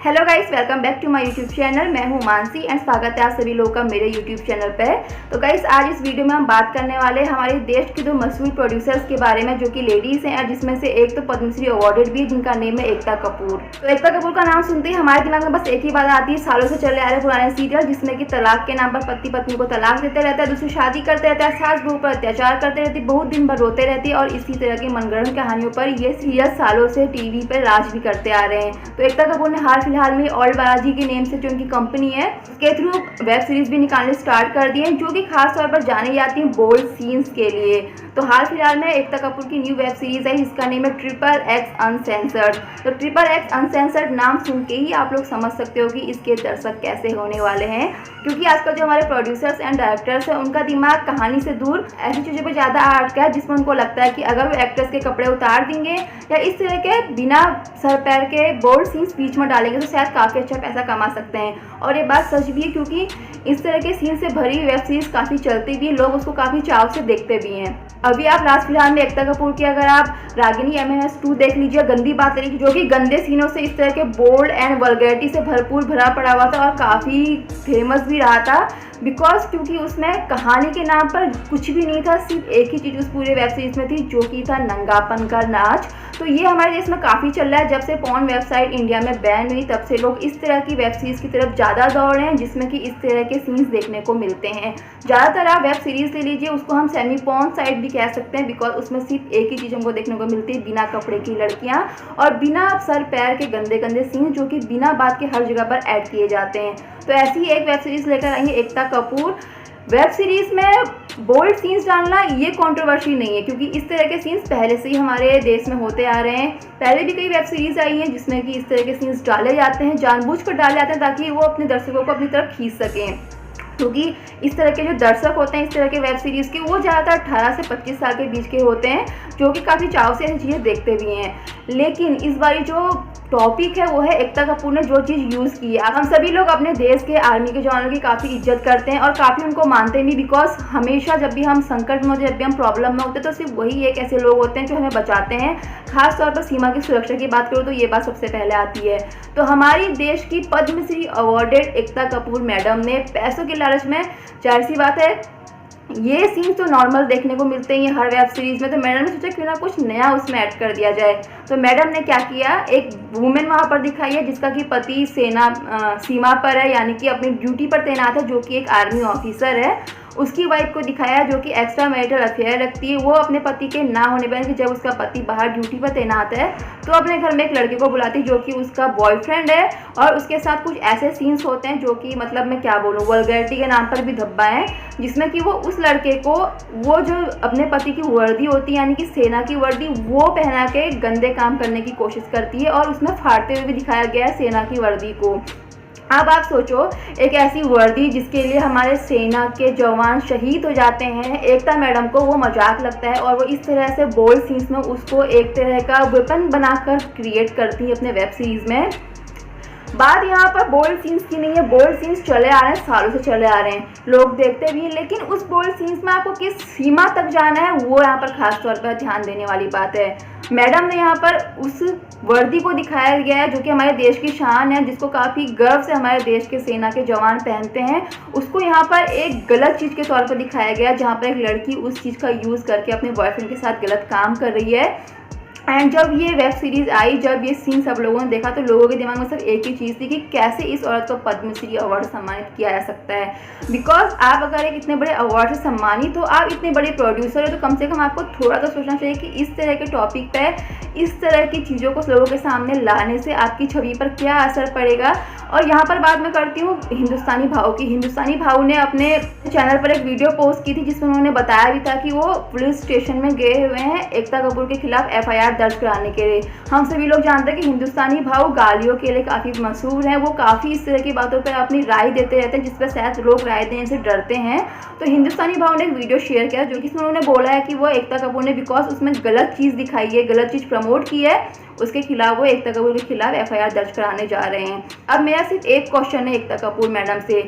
Hello guys, welcome back to my YouTube channel. मैं हूं Mansi and स्वागत है आप सभी लोगों का मेरे यूट्यूब चैनल पे। तो गाइस, आज इस वीडियो में हम बात करने वाले हैं हमारे देश की दो मशहूर प्रोड्यूसर्स के बारे में, जो कि लेडीज़ हैं, जिसमें से एक तो पद्मश्री अवार्डेड भी, जिनका नेम है एकता कपूर। तो एकता कपूर का नाम सुनते ही हमारे दिमाग में बस एक ही बात आती है, सालों से चले आ रहे पुराने सीरियल जिसमें कि तलाक के नाम पर पति पत्नी को तलाक देते रहता है, दूसरी शादी करते रहता है, सास बहू पर अत्याचार करते रहती है, बहुत दिन भर रोते रहती है, और इसी तरह की मनगढ़ंत कहानियों पर ये सीरियल सालों से टीवी पर राज भी करते आ रहे हैं। तो एकता कपूर ने हाल फिलहाल में ऑल बालाजी के नेम से जो उनकी कंपनी है उसके थ्रू वेब सीरीज भी निकालने स्टार्ट कर दिए हैं, जो कि खास तौर पर जानी जाती हैं बोल्ड सीन्स के लिए। तो हाल फिलहाल में एकता कपूर की न्यू वेब सीरीज है, जिसका नेम है XXX अनसेंसर्ड। तो XXX अनसेंसर्ड नाम सुन के ही आप लोग समझ सकते हो कि इसके दर्शक कैसे होने वाले हैं, क्योंकि आजकल जो हमारे प्रोड्यूसर्स एंड डायरेक्टर्स हैं उनका दिमाग कहानी से दूर ऐसी चीज़ों पर ज़्यादा अटका है, जिसमें उनको लगता है कि अगर वो एक्ट्रेस के कपड़े उतार देंगे या इस तरह के बिना सर पैर के बोल्ड सीन्स बीच में डालेंगे तो शायद काफ़ी अच्छा पैसा कमा सकते हैं। और ये बात सच भी है, क्योंकि इस तरह के सीन से भरी वेब सीरीज काफ़ी चलती भी है, लोग उसको काफ़ी चाव से देखते भी हैं। अभी आप लास्ट फिलहाल में एकता कपूर की अगर आप रागिनी MMS 2 देख लीजिए, गंदी बात लीजिए, जो कि गंदे सीनों से इस तरह के बोल्ड एंड वल्गैरिटी से भरपूर भरा पड़ा हुआ था और काफ़ी फेमस भी रहा था, बिकॉज क्योंकि उसमें कहानी के नाम पर कुछ भी नहीं था, सिर्फ एक ही चीज़ उस पूरे वेब सीरीज में थी, जो कि था नंगापन का नाच। तो ये हमारे देश में काफ़ी चल रहा है। जब से पॉर्न वेबसाइट इंडिया में बैन हुई तब से लोग इस तरह की वेब सीरीज़ की तरफ ज़्यादा दौड़ रहे हैं, जिसमें कि इस तरह के सीन्स देखने को मिलते हैं। ज़्यादातर आप वेब सीरीज़ ले लीजिए, उसको हम सेमी पॉर्न साइट भी कह सकते हैं, बिकॉज उसमें सिर्फ एक ही चीज़ हमको देखने को मिलती है, बिना कपड़े की लड़कियाँ और बिना सर पैर के गंदे गंदे सीन, जो कि बिना बात के हर जगह पर ऐड किए जाते हैं। तो ऐसी ही एक वेब सीरीज़ लेकर आई है एकता कपूर। वेब सीरीज में बोल्ड सीन्स डालना ये कंट्रोवर्सी नहीं है, क्योंकि इस तरह के सीन्स पहले से ही हमारे देश में होते आ रहे हैं। पहले भी कई वेब सीरीज आई हैं जिसमें कि इस तरह के सीन्स डाले जाते हैं, जानबूझकर डाले जाते हैं ताकि वो अपने दर्शकों को अपनी तरफ खींच सकें, क्योंकि इस तरह के जो दर्शक होते हैं इस तरह के वेब सीरीज़ के, वो ज़्यादातर 18 से 25 साल के बीच के होते हैं, जो कि काफ़ी चाव से ऐसी चीज़ें देखते भी हैं। लेकिन इस बारी जो टॉपिक है वो है एकता कपूर ने जो चीज़ यूज़ की है। हम सभी लोग अपने देश के आर्मी के जवानों की काफ़ी इज्जत करते हैं और काफ़ी उनको मानते भी, बिकॉज हमेशा जब भी हम संकट में होते, जब भी हम प्रॉब्लम में होते हैं, तो सिर्फ वही एक ऐसे लोग होते हैं जो हमें बचाते हैं। खास तौर पर सीमा की सुरक्षा की बात करूँ तो ये बात सबसे पहले आती है। तो हमारी देश की पद्मश्री अवार्डेड एकता कपूर मैडम ने पैसों के लालच में, जाहिर सी बात है, ये सीन्स तो नॉर्मल देखने को मिलते हैं हर वेब सीरीज़ में, तो मैडम ने सोचा क्यों ना कुछ नया उसमें ऐड कर दिया जाए। तो मैडम ने क्या किया, एक वुमेन वहाँ पर दिखाई है जिसका कि पति सीमा पर है, यानी कि अपनी ड्यूटी पर तैनात है, जो कि एक आर्मी ऑफिसर है। उसकी वाइफ को दिखाया जो कि एक्स्ट्रा मैरिटल अफेयर रखती है। वो अपने पति के ना होने पर, कि जब उसका पति बाहर ड्यूटी पर तैनात है तो अपने घर में एक लड़के को बुलाती है जो कि उसका बॉयफ्रेंड है, और उसके साथ कुछ ऐसे सीन्स होते हैं जो कि मतलब मैं क्या बोलूँ, वल्गैरिटी के नाम पर भी धब्बा है, जिसमें कि वो उस लड़के को वो जो अपने पति की वर्दी होती है, यानी कि सेना की वर्दी, वो पहना के गंदे काम करने की कोशिश करती है, और उसमें फाड़ते हुए भी दिखाया गया है सेना की वर्दी को। अब आप सोचो, एक ऐसी वर्दी जिसके लिए हमारे सेना के जवान शहीद हो जाते हैं, एकता मैडम को वो मजाक लगता है और वो इस तरह से बोल्ड सीन्स में उसको एक तरह का वेपन बनाकर क्रिएट करती है अपने वेब सीरीज़ में। बात यहाँ पर बोल्ड सीन्स की नहीं है, बोल्ड सीन्स चले आ रहे हैं, सालों से चले आ रहे हैं, लोग देखते भी हैं, लेकिन उस बोल्ड सीन्स में आपको किस सीमा तक जाना है वो यहाँ पर खास तौर पर ध्यान देने वाली बात है। मैडम ने यहाँ पर उस वर्दी को दिखाया गया है जो कि हमारे देश की शान है, जिसको काफ़ी गर्व से हमारे देश के सेना के जवान पहनते हैं, उसको यहाँ पर एक गलत चीज़ के तौर पर दिखाया गया, जहाँ पर एक लड़की उस चीज़ का यूज़ करके अपने बॉयफ्रेंड के साथ गलत काम कर रही है। एंड जब ये वेब सीरीज़ आई, जब ये सीन सब लोगों ने देखा, तो लोगों के दिमाग में सिर्फ एक ही चीज़ थी कि कैसे इस औरत को पद्मश्री अवार्ड सम्मानित किया जा सकता है। बिकॉज आप अगर एक इतने बड़े अवार्ड से सम्मानित हो, आप इतने बड़े प्रोड्यूसर हो, तो कम से कम आपको थोड़ा तो सोचना चाहिए कि इस तरह के टॉपिक पे इस तरह की चीज़ों को लोगों के सामने लाने से आपकी छवि पर क्या असर पड़ेगा। और यहाँ पर बात मैं करती हूँ हिंदुस्तानी भाव की। हिंदुस्तानी भाव ने अपने चैनल पर एक वीडियो पोस्ट की थी जिसमें उन्होंने बताया भी था कि वो पुलिस स्टेशन में गए हुए हैं एकता कपूर के खिलाफ FIR दर्ज कराने के लिए। हम सभी लोग जानते हैं कि हिंदुस्तानी भाव गालियों के लिए काफ़ी मशहूर है, वो काफ़ी इस तरह की बातों पर अपनी राय देते रहते हैं, जिस पर शायद लोग राय देने से डरते हैं। तो हिंदुस्तानी भाव ने एक वीडियो शेयर किया जो कि इसमें उन्होंने बोला है कि वो एकता कपूर ने, बिकॉज उसमें गलत चीज़ दिखाई है, गलत चीज़ प्रमोट की है, उसके खिलाफ वो एकता कपूर के खिलाफ FIR दर्ज कराने जा रहे हैं। अब मेरा सिर्फ एक क्वेश्चन है एकता कपूर मैडम से,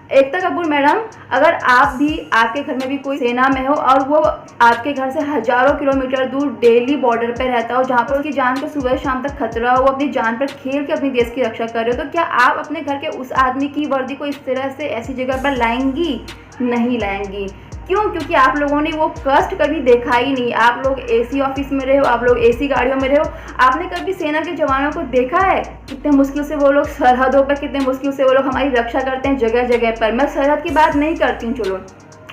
एकता कपूर मैडम, अगर आप भी, आपके घर में भी कोई सेना में हो और वो आपके घर से हज़ारों किलोमीटर दूर डेली बॉर्डर पे रहता हो, जहाँ पर उसकी जान को सुबह शाम तक खतरा हो, वो अपनी जान पर खेल के अपनी देश की रक्षा कर रहे हो, तो क्या आप अपने घर के उस आदमी की वर्दी को इस तरह से ऐसी जगह पर लाएंगी? नहीं लाएंगी। क्यों? क्योंकि आप लोगों ने वो कष्ट कभी देखा ही नहीं। आप लोग एसी ऑफिस में रहे हो, आप लोग एसी गाड़ियों में रहे हो, आपने कभी सेना के जवानों को देखा है? कितने मुश्किल से वो लोग सरहदों पर, कितने मुश्किल से वो लोग हमारी रक्षा करते हैं जगह जगह पर। मैं सरहद की बात नहीं करती हूँ, चलो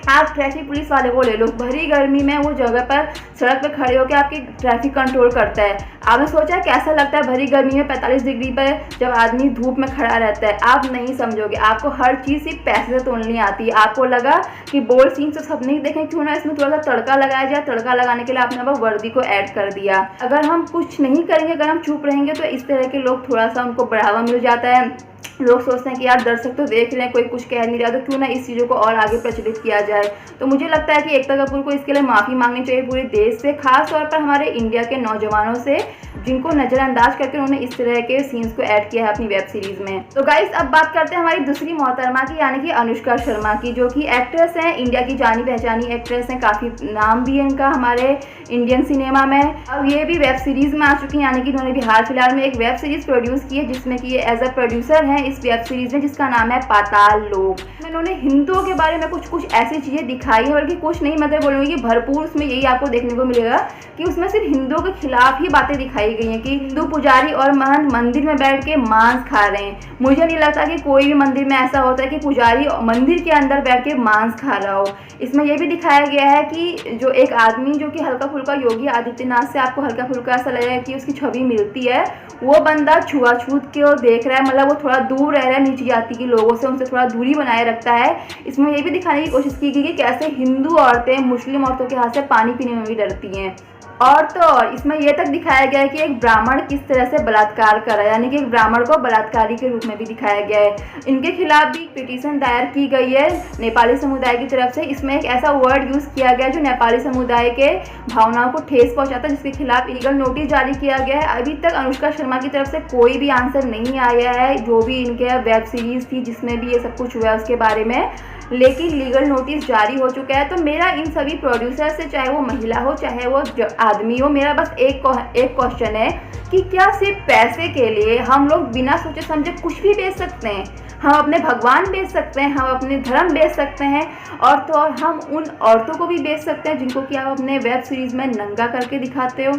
आप ट्रैफिक पुलिस वाले को ले लो, भरी गर्मी में वो जगह पर सड़क पर खड़े होकर आपकी ट्रैफिक कंट्रोल करता है। आपने सोचा कैसा लगता है भरी गर्मी में 45 डिग्री पर जब आदमी धूप में खड़ा रहता है? आप नहीं समझोगे। आपको हर चीज़ सिर्फ पैसे से तोलनी आती है। आपको लगा कि बोल्ड सीन तो सब नहीं देखें, क्यों ना इसमें थोड़ा सा तड़का लगाया जाए। तड़का लगाने के लिए आपने अब वर्दी को ऐड कर दिया। अगर हम कुछ नहीं करेंगे, अगर हम चुप रहेंगे, तो इस तरह के लोग थोड़ा सा उनको बढ़ावा मिल जाता है। लोग सोचते हैं कि यार दर्शक तो देख रहे हैं, कोई कुछ कह नहीं रहा, तो क्यों ना इस चीज़ों को और आगे प्रचलित किया जाए। तो मुझे लगता है कि एकता कपूर को इसके लिए माफ़ी मांगनी चाहिए पूरे देश से, खास तौर पर हमारे इंडिया के नौजवानों से, जिनको नज़रअंदाज करके उन्होंने इस तरह के सीन्स को ऐड किया है अपनी वेब सीरीज़ में। तो गाइस, अब बात करते हैं हमारी दूसरी मोहतरमा की, यानी कि अनुष्का शर्मा की, जो कि एक्ट्रेस हैं, इंडिया की जानी पहचानी एक्ट्रेस हैं, काफ़ी नाम भी है इनका हमारे इंडियन सिनेमा में। अब ये भी वेब सीरीज़ में आ चुकी हैं, यानी कि उन्होंने भी हाल फिलहाल में एक वेब सीरीज़ प्रोड्यूस की है, जिसमें कि ये एज अ प्रोड्यूसर हैं इस वेब सीरीज़ में, जिसका नाम है पाताल लोक। इन्होंने हिंदुओं के बारे में कुछ ऐसी चीज़ें दिखाई है, बल्कि कुछ नहीं, मतलब बोलूँगी कि भरपूर उसमें यही आपको देखने को मिलेगा कि उसमें सिर्फ हिंदुओं के खिलाफ ही बातें दिखाई गई हैं कि हिंदू पुजारी और महंत मंदिर में बैठ के मांस खा रहे हैं। मुझे नहीं लगता कि कोई भी मंदिर में ऐसा होता है कि पुजारी मंदिर के अंदर बैठ के मांस खा रहा हो। इसमें यह भी दिखाया गया है कि जो एक आदमी जो कि हल्का फुल्का योगी आदित्यनाथ से आपको हल्का फुल्का ऐसा लगेगा कि उसकी छवि मिलती है, वो बंदा छुआछूत के देख रहा है, मतलब वो थोड़ा दूर रह रहा है नीची जाति के लोगों से, उनसे थोड़ा दूरी बनाए रखता है। इसमें ये भी दिखाने की कोशिश की गई कि कैसे हिंदू औरतें मुस्लिम औरतों के हाथ से पानी पीने में भी डरती हैं। और तो और इसमें यह तक दिखाया गया है कि एक ब्राह्मण किस तरह से बलात्कार करा, यानी कि एक ब्राह्मण को बलात्कारी के रूप में भी दिखाया गया है। इनके खिलाफ भी पिटीशन दायर की गई है नेपाली समुदाय की तरफ से। इसमें एक ऐसा वर्ड यूज़ किया गया जो नेपाली समुदाय के भावनाओं को ठेस पहुंचाता, जिसके खिलाफ लीगल नोटिस जारी किया गया है। अभी तक अनुष्का शर्मा की तरफ से कोई भी आंसर नहीं आया है, जो भी इनके वेब सीरीज़ थी जिसमें भी ये सब कुछ हुआ है उसके बारे में, लेकिन लीगल नोटिस जारी हो चुका है। तो मेरा इन सभी प्रोड्यूसर से, चाहे वो महिला हो चाहे वो आदमी हो, मेरा बस एक क्वेश्चन है कि क्या सिर्फ पैसे के लिए हम लोग बिना सोचे समझे कुछ भी बेच सकते हैं? हम अपने भगवान बेच सकते हैं, हम अपने धर्म बेच सकते हैं, और तो और हम उन औरतों को भी बेच सकते हैं जिनको कि आप अपने वेब सीरीज़ में नंगा करके दिखाते हो।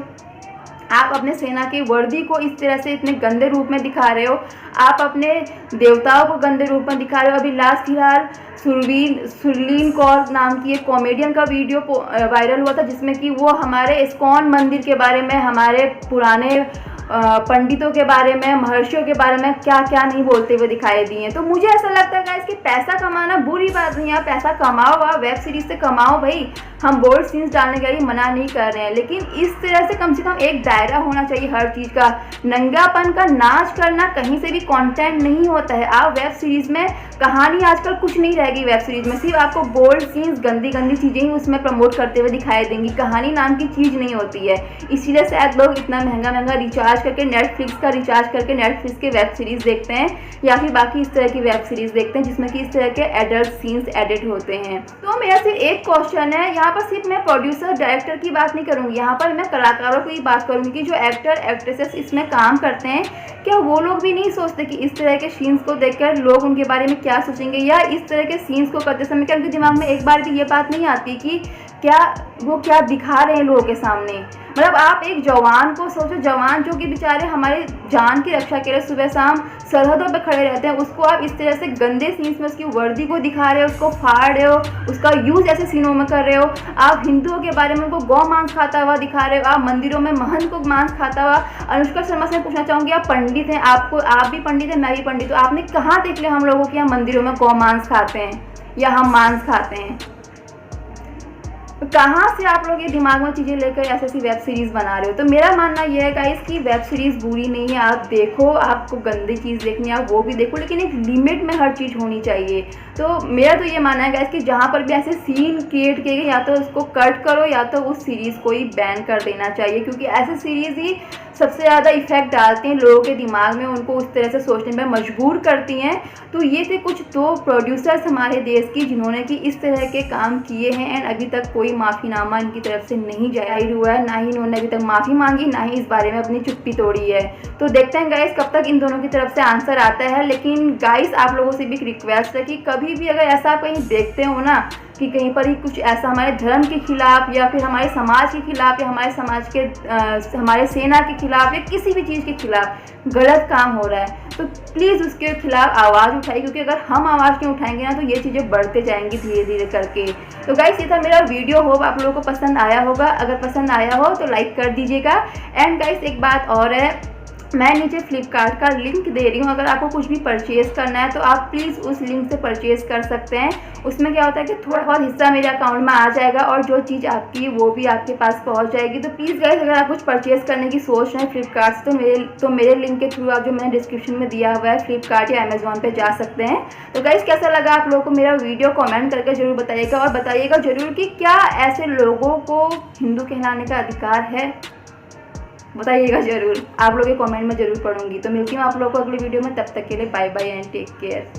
आप अपने सेना की वर्दी को इस तरह से इतने गंदे रूप में दिखा रहे हो, आप अपने देवताओं को गंदे रूप में दिखा रहे हो। अभी लास्ट फिलहाल सुरलीन कौर नाम की एक कॉमेडियन का वीडियो वायरल हुआ था, जिसमें कि वो हमारे इस्कॉन मंदिर के बारे में, हमारे पुराने पंडितों के बारे में, महर्षियों के बारे में क्या क्या नहीं बोलते हुए दिखाई दिए। तो मुझे ऐसा लगता है गाइस कि पैसा कमाना बुरी बात नहीं है, आप पैसा कमाओ, आप वेब सीरीज से कमाओ भाई। हम बोल्ड सीन्स डालने के लिए मना नहीं कर रहे हैं, लेकिन इस तरह से कम एक दायरा होना चाहिए हर चीज़ का। नंगापन का नाच करना कहीं से भी कंटेंट नहीं होता है। आप वेब सीरीज़ में, कहानी आजकल कुछ नहीं रहेगी वेब सीरीज़ में, सिर्फ आपको बोल्ड सीन्स, गंदी गंदी चीज़ें ही उसमें प्रमोट करते हुए दिखाई देंगी। कहानी नाम की चीज़ नहीं होती है, इसीलिए शायद लोग इतना महंगा महंगा रिचार्ज करके, नेटफ्लिक्स का रिचार्ज करके नेटफ्लिक्स के वेब सीरीज़ देखते हैं, या फिर बाकी इस तरह की वेब सीरीज़ देखते हैं जिसमें कि इस तरह के एडल्ट सीन्स एडिट होते हैं। तो मेरा सिर्फ एक क्वेश्चन है, यहाँ पर सिर्फ मैं प्रोड्यूसर डायरेक्टर की बात नहीं करूँगी, यहाँ पर मैं कलाकारों की बात करूँगी कि जो एक्टर एक्ट्रेसेस इसमें काम करते हैं, क्या वो लोग भी नहीं सोचते कि इस तरह के सीन्स को देखकर लोग उनके बारे में क्या सोचेंगे, या इस तरह के सीन्स को करते समय क्या उनके दिमाग में एक बार भी ये बात नहीं आती कि क्या वो क्या दिखा रहे हैं लोगों के सामने। मतलब आप एक जवान को सोचो, जवान जो कि बेचारे हमारे जान की रक्षा के लिए सुबह शाम सरहदों पर खड़े रहते हैं, उसको आप इस तरह से गंदे सीन्स में उसकी वर्दी को दिखा रहे हो, उसको फाड़ रहे हो, उसका यूज़ ऐसे सीनों में कर रहे हो। आप हिंदुओं के बारे में उनको गौ मांस खाता हुआ दिखा रहे हो, आप मंदिरों में महंत को मांस खाता हुआ। अनुष्का शर्मा से पूछना चाहूँगी, आप पंडित हैं, आप भी पंडित हैं, मैं भी पंडित हूँ, आपने कहाँ देख लिया हम लोगों की हम मंदिरों में गौ मांस खाते हैं या हम मांस खाते हैं? कहाँ से आप लोग ये दिमाग में चीज़ें लेकर ऐसी वेब सीरीज़ बना रहे हो? तो मेरा मानना यह है गाइस कि वेब सीरीज़ बुरी नहीं है, आप देखो, आपको गंदी चीज़ देखनी है आप वो भी देखो, लेकिन एक लिमिट में हर चीज़ होनी चाहिए। तो मेरा तो ये मानना है गाइस कि जहाँ पर भी ऐसे सीन क्रिएट किए गए, या तो उसको कट करो या तो उस सीरीज़ को ही बैन कर देना चाहिए, क्योंकि ऐसे सीरीज़ ही सबसे ज़्यादा इफेक्ट डालती हैं लोगों के दिमाग में, उनको उस तरह से सोचने में मजबूर करती हैं। तो ये थे कुछ दो प्रोड्यूसर्स हमारे देश की जिन्होंने कि इस तरह के काम किए हैं एंड अभी तक कोई माफ़ीनामा इनकी तरफ से नहीं जारी हुआ है, ना ही इन्होंने अभी तक माफ़ी मांगी, ना ही इस बारे में अपनी चुप्पी तोड़ी है। तो देखते हैं गाइस कब तक इन दोनों की तरफ से आंसर आता है। लेकिन गाइस आप लोगों से भी एक रिक्वेस्ट है कि कभी भी अगर ऐसा आप कहीं देखते हो ना कि कहीं पर ही कुछ ऐसा हमारे धर्म के खिलाफ या फिर हमारे समाज के खिलाफ या हमारे समाज के हमारे सेना के खिलाफ या किसी भी चीज़ के खिलाफ गलत काम हो रहा है तो प्लीज़ उसके खिलाफ आवाज़ उठाइए, क्योंकि अगर हम आवाज़ नहीं उठाएंगे ना तो ये चीज़ें बढ़ते जाएंगी धीरे धीरे करके। तो गाइस ये था मेरा वीडियो, होप आप लोगों को पसंद आया होगा। अगर पसंद आया हो तो लाइक कर दीजिएगा। एंड गाइस एक बात और है, मैं नीचे फ्लिपकार्ट का लिंक दे रही हूँ, अगर आपको कुछ भी परचेज़ करना है तो आप प्लीज़ उस लिंक से परचेज़ कर सकते हैं। उसमें क्या होता है कि थोड़ा बहुत हिस्सा मेरे अकाउंट में आ जाएगा और जो चीज़ आपकी है वो भी आपके पास पहुँच जाएगी। तो प्लीज़ गाइस अगर आप कुछ परचेज़ करने की सोच रहे हैं फ्लिपकार्ट से तो मेरे लिंक के थ्रू आप जो मैंने डिस्क्रिप्शन में दिया हुआ है फ्लिपकार्ट या अमेज़ॉन पर जा सकते हैं। तो गाइस कैसा लगा आप लोगों को मेरा वीडियो कॉमेंट करके ज़रूर बताइएगा, और बताइएगा ज़रूर कि क्या ऐसे लोगों को हिंदू कहलाने का अधिकार है, बताइएगा ज़रूर। आप लोग के कमेंट में ज़रूर पढ़ूंगी। तो मिलती हूँ आप लोगों को अगली वीडियो में, तब तक के लिए bye bye and take care.